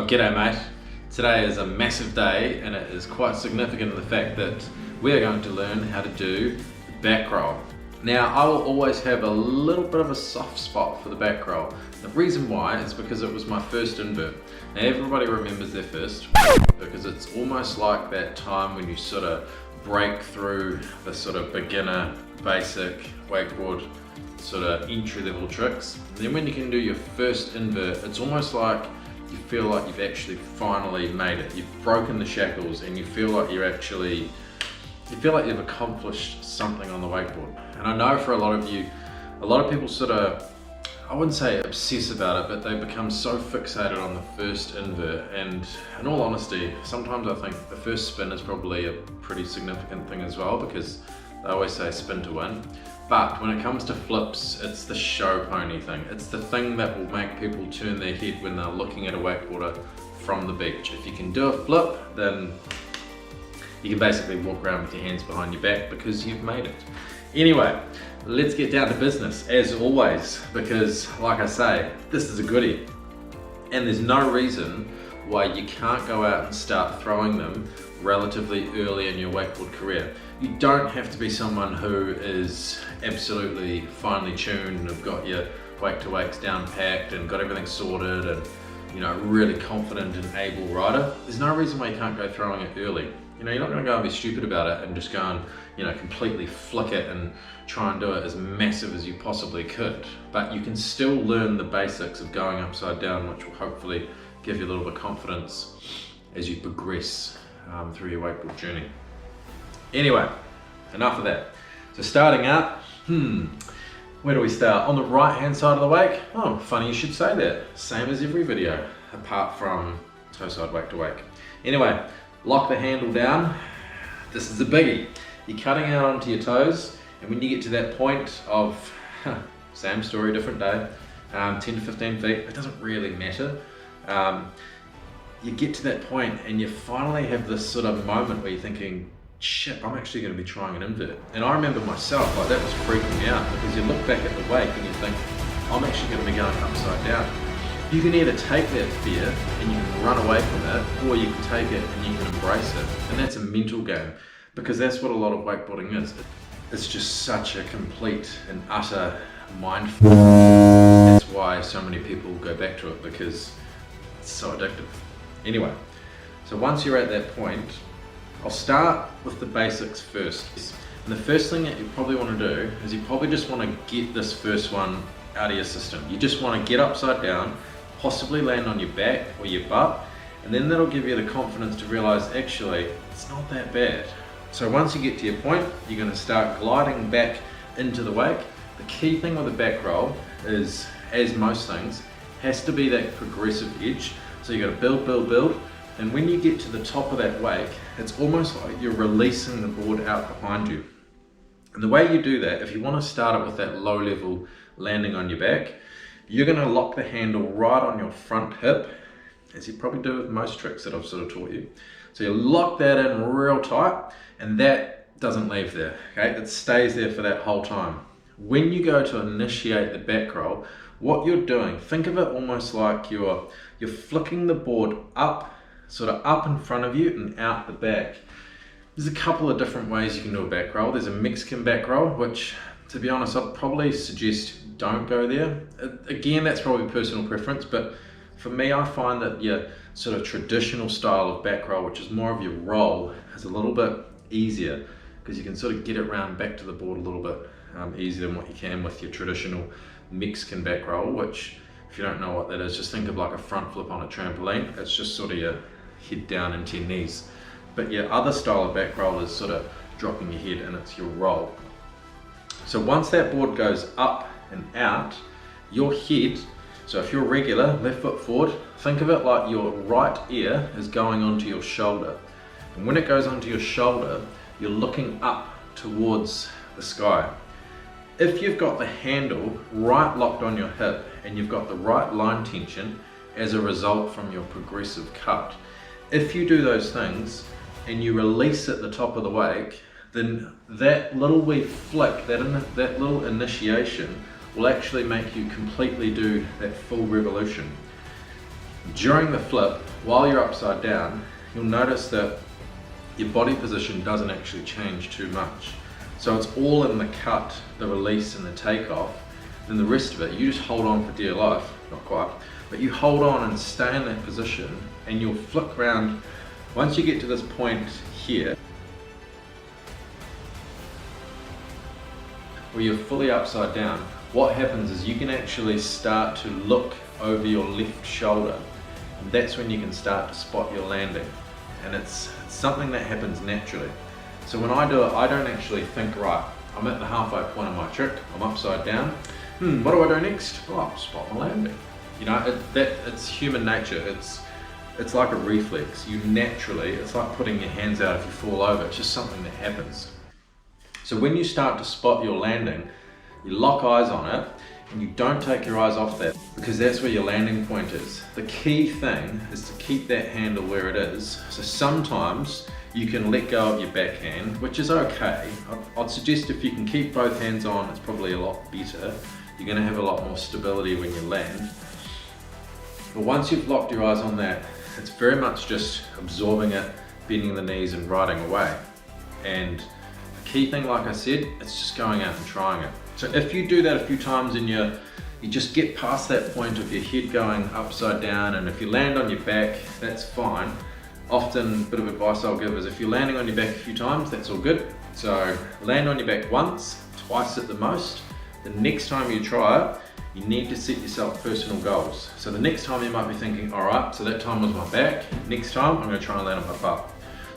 g'day mate. Today is a massive day and it is quite significant in the fact that we are going to learn how to do the back roll. Now I will always have a little bit of a soft spot for the back roll. The reason why is because it was my first invert. Now everybody remembers their first because it's almost like that time when you sort of break through the sort of beginner, basic wakeboard sort of entry-level tricks. And then when you can do your first invert, it's almost like you feel like you've actually finally made it. You've broken the shackles and you feel like you've accomplished something on the wakeboard. And I know for a lot of you, a lot of people sort of, I wouldn't say obsess about it, but they become so fixated on the first invert. And in all honesty, sometimes I think the first spin is probably a pretty significant thing as well, because they always say spin to win. But when it comes to flips, it's the show pony thing. It's the thing that will make people turn their head when they're looking at a wakeboarder from the beach. If you can do a flip, then you can basically walk around with your hands behind your back because you've made it. Anyway, let's get down to business as always, because like I say, this is a goodie. And there's no reason why you can't go out and start throwing them relatively early in your wakeboard career. You don't have to be someone who is absolutely finely tuned and have got your wake to wakes down packed and got everything sorted and, you know, really confident and able rider. There's no reason why you can't go throwing it early. You know, you're not going to go and be stupid about it and just go and, you know, completely flick it and try and do it as massive as you possibly could. But you can still learn the basics of going upside down, which will hopefully give you a little bit of confidence as you progress through your wakeboard journey. Anyway, enough of that. So starting out, where do we start? On the right hand side of the wake? Oh, funny you should say that. Same as every video, apart from toe side wake to wake. Anyway, lock the handle down. This is a biggie. You're cutting out onto your toes, and when you get to that point of, same story, different day, 10 to 15 feet, it doesn't really matter. You get to that point and you finally have this sort of moment where you're thinking, shit, I'm actually going to be trying an invert. And I remember myself, like that was freaking me out, because you look back at the wake and you think, I'm actually going to be going upside down. You can either take that fear and you can run away from it, or you can take it and you can embrace it. And that's a mental game, because that's what a lot of wakeboarding is. It's just such a complete and utter mindful. That's why so many people go back to it, because it's so addictive. Anyway, so once you're at that point, I'll start with the basics first. And the first thing that you probably want to do is you probably just want to get this first one out of your system. You just want to get upside down, possibly land on your back or your butt, and then that'll give you the confidence to realize actually it's not that bad. So once you get to your point, you're going to start gliding back into the wake. The key thing with the back roll is, as most things, has to be that progressive edge. So you got to build, build, build. And when you get to the top of that wake, it's almost like you're releasing the board out behind you. And the way you do that, if you want to start it with that low level landing on your back, you're going to lock the handle right on your front hip, as you probably do with most tricks that I've sort of taught you. So you lock that in real tight, and that doesn't leave there, okay? It stays there for that whole time. When you go to initiate the back roll, what you're doing, think of it almost like you're flicking the board up, sort of up in front of you and out the back. There's a couple of different ways you can do a back roll. There's a Mexican back roll, which, to be honest, I'd probably suggest don't go there. Again, that's probably personal preference, but for me, I find that your sort of traditional style of back roll, which is more of your roll, is a little bit easier, because you can sort of get it round back to the board a little bit easier than what you can with your traditional Mexican back roll, which, if you don't know what that is, just think of like a front flip on a trampoline. It's just sort of your head down into your knees. But your other style of back roll is sort of dropping your head and it's your roll. So once that board goes up and out, your head, so if you're regular, left foot forward, think of it like your right ear is going onto your shoulder. And when it goes onto your shoulder, you're looking up towards the sky. If you've got the handle right locked on your hip and you've got the right line tension as a result from your progressive cut, if you do those things and you release at the top of the wake, then that little wee flick, that little initiation will actually make you completely do that full revolution. During the flip, while you're upside down, you'll notice that your body position doesn't actually change too much. So it's all in the cut, the release and the takeoff, and the rest of it, you just hold on for dear life, not quite, but you hold on and stay in that position, and you'll flick around. Once you get to this point here, where you're fully upside down, what happens is you can actually start to look over your left shoulder, and that's when you can start to spot your landing. And it's something that happens naturally. So when I do it, I don't actually think, right, I'm at the halfway point of my trick, I'm upside down, what do I do next? Oh, I'll spot my landing. You know, it's human nature. It's like a reflex. You naturally, it's like putting your hands out if you fall over. It's just something that happens. So when you start to spot your landing, you lock eyes on it, and you don't take your eyes off that, because that's where your landing point is. The key thing is to keep that handle where it is. So sometimes you can let go of your backhand, which is okay. I'd suggest if you can keep both hands on, it's probably a lot better. You're going to have a lot more stability when you land. But once you've locked your eyes on that, it's very much just absorbing it, bending the knees and riding away. And the key thing, like I said, it's just going out and trying it. So if you do that a few times and you just get past that point of your head going upside down, and if you land on your back, that's fine. Often, a bit of advice I'll give is if you're landing on your back a few times, that's all good. So land on your back once, twice at the most. The next time you try it, you need to set yourself personal goals. So the next time you might be thinking, all right, so that time was my back, next time I'm gonna try and land on my butt.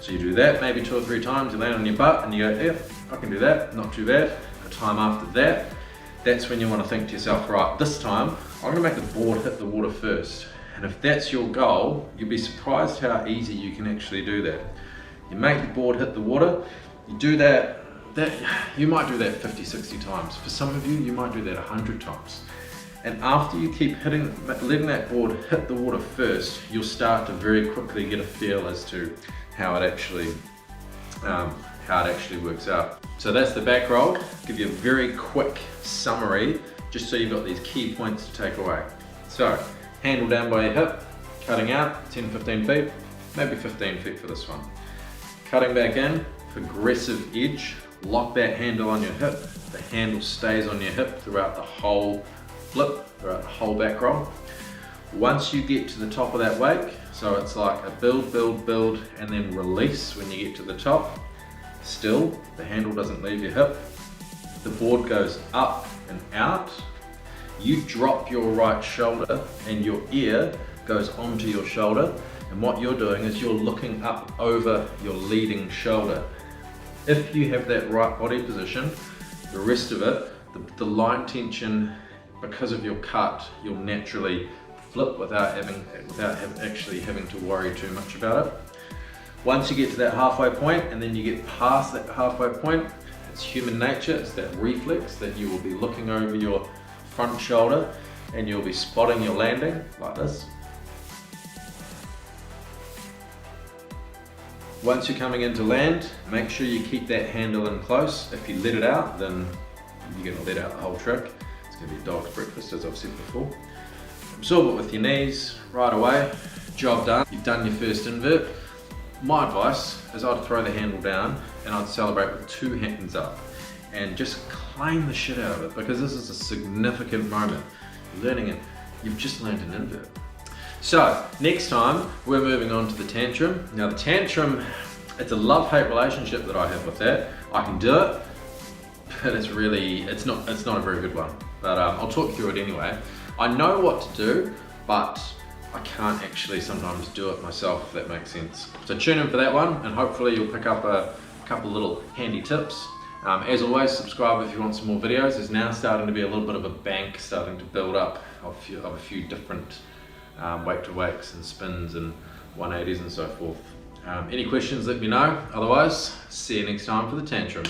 So you do that maybe 2 or 3 times, you land on your butt and you go, yeah, I can do that, not too bad. The time after that, that's when you want to think to yourself, right, this time I'm gonna make the board hit the water first. And if that's your goal, you'll be surprised how easy you can actually do that. You make the board hit the water, you do that, you might do that 50, 60 times. For some of you, you might do that 100 times. And after you keep letting that board hit the water first, you'll start to very quickly get a feel as to how it actually works out. So that's the back roll. Give you a very quick summary, just so you've got these key points to take away. So, handle down by your hip, cutting out 10, 15 feet, maybe 15 feet for this one. Cutting back in, progressive edge, lock that handle on your hip. The handle stays on your hip throughout the whole flip, throughout the whole back roll. Once you get to the top of that wake, so it's like a build, build, build, and then release when you get to the top. Still, the handle doesn't leave your hip. The board goes up and out. You drop your right shoulder and your ear goes onto your shoulder. And what you're doing is you're looking up over your leading shoulder. If you have that right body position, the rest of it, the line tension, because of your cut, you'll naturally flip without actually having to worry too much about it. Once you get to that halfway point and then you get past that halfway point, it's human nature, it's that reflex that you will be looking over your front shoulder and you'll be spotting your landing like this. Once you're coming into land, make sure you keep that handle in close. If you let it out, then you're going to let out the whole trick. It's going to be a dog's breakfast, as I've said before. Absorb it with your knees right away. Job done. You've done your first invert. My advice is I'd throw the handle down and I'd celebrate with 2 hands up and just claim the shit out of it, because this is a significant moment. You're learning it. You've just learned an invert. So next time we're moving on to the tantrum. Now the tantrum, it's a love-hate relationship that I have with that. I can do it, but it's not a very good one. But I'll talk through it anyway. I know what to do, but I can't actually sometimes do it myself, if that makes sense. So tune in for that one, and hopefully you'll pick up a couple little handy tips. As always, subscribe if you want some more videos. There's now starting to be a little bit of a bank starting to build up of a few different wake to wakes and spins and 180s and so forth. Any questions, let me know. Otherwise, see you next time for the tantrum.